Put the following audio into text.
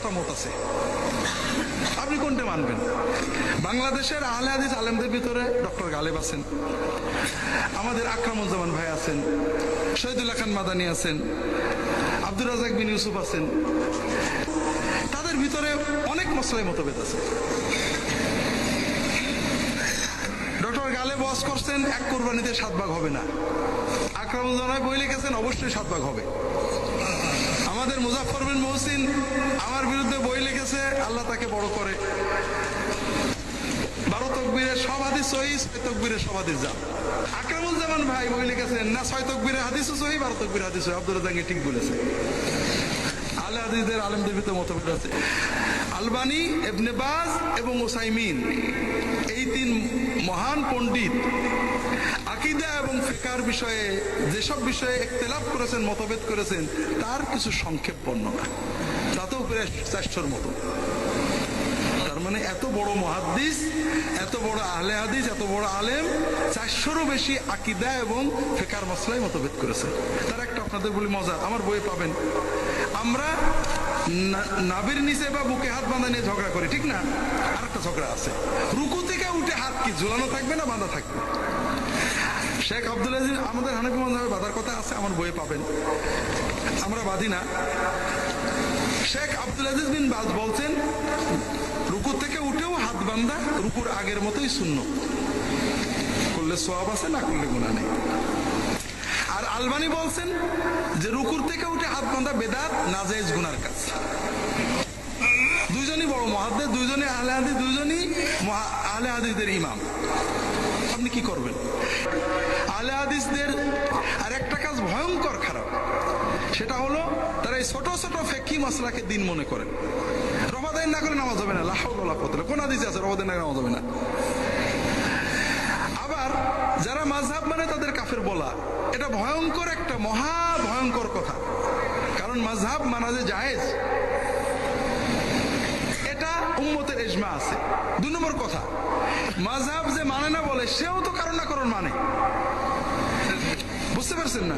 10টা মত আছে, আপনি কোনটা মানবেন? বাংলাদেশের আহলে হাদিস আলেমদের ভিতরে ডক্টর গালেব আছেন, আমাদের আকরামুজ্জামান ভাই আছেন, শহীদুল্লাহ খান মাদানী আছেন, আব্দুর রাজাক বিন ইউসুফ আছেন। তাদের ভিতরে অনেক মসলায় মতভেদ আছে। ডক্টর গালেব ওয়াজ করছেন এক কোরবানিতে 7 ভাগ হবে না। আকরামুজ্জামান বই লিখেছেন অবশ্যই 7 ভাগ হবে। আমাদের মুজাফফর বিন মহসিন আমার বিরুদ্ধে বই লিখেছে, আল্লাহ তাকে বড় করে। 12 তকবীরের সব হাদিস সহিহ, 6 তকবীরের সব হাদিস জাল। আকরামুজ্জামান ভাই বই লিখেছেন না 6 তকবীরের হাদিসও সহিহ, 12 তকবীরের হাদিস সহিহ। আব্দুর রাজ্জাক ঠিক বলেছে। আহলে হাদিসদের আলেমদের ভিতরে মতভেদ আছে। আলবানী, ইবনে বাজ এবং উসাইমিন, এই 3 মহান পণ্ডিত আকীদা এবং ফিকহের বিষয়ে যেসব বিষয়ে ইখতিলাফ করেছেন, মতভেদ করেছেন, তার কিছু সংক্ষেপ বর্ণনা, তাতেও প্রায় 400-র মতো। তার মানে এত বড় মুহাদ্দিস, এত বড় আহলে হাদিস, এত বড় আলেম, 400-রও বেশি আকীদা এবং ফিকহের মাসলায় মতভেদ করেছে। তার একটা আপনাদের বলি মজা, আমার বইয়ে পাবেন। আমরা নাভির নিচে বা বুকে হাত বাঁধা নিয়ে ঝগড়া করি, ঠিক না? আরেকটা ঝগড়া আছে, রুকু থেকে উঠে হাত কি ঝুলানো থাকবে না বাঁধা থাকবে? শেখ আব্দুল আজিজ, আমাদের হানাফি মাযহাবে বাঁধার কথা আছে, আমার বইয়ে পাবেন। আমরা বাঁধি না। শেখ আব্দুল আজিজ বিন বাজ বলছেন রুকু থেকে উঠেও হাত বাঁধা রুকুর আগের মতোই সুন্নাত, করলে সওয়াব আছে, না করলে গুনাহ নেই। আর আলবানী বলছেন যে রুকুর থেকে উঠে হাত বাঁধা বেদাত, নাজায়েজ, গুনার কাজ। দুইজনই বড় মুহাদ্দিস, দুইজনই আহলে হাদিস, দুইজনই আহলে হাদিসদের ইমাম। আপনি কি করবেন? আহলে হাদিসদের আর একটা কাজ ভয়ঙ্কর খারাপ, সেটা হলো তারা এই ছোট ছোট ফিকহি মাসলাকে দিন মনে করেন। রফাদাইন না করে নামাজ হবে না, লা হাওলা ওয়ালা কুওয়াতা, কোন হাদিসে আছে রফাদাইন না করে নামাজ হবে না? আবার যারা মাযহাব মানে তাদের কাফের বলা, এটা ভয়ঙ্কর একটা মহা ভয়ঙ্কর কথা। কারণ মাযহাব মানা যে জায়েজ, এটা উম্মতের ইজমা আছে। 2 নম্বর কথা, মাযহাব যে মানে না বলে, সেও তো কারণ না কারণ মানে। বুঝতে পারছেন না?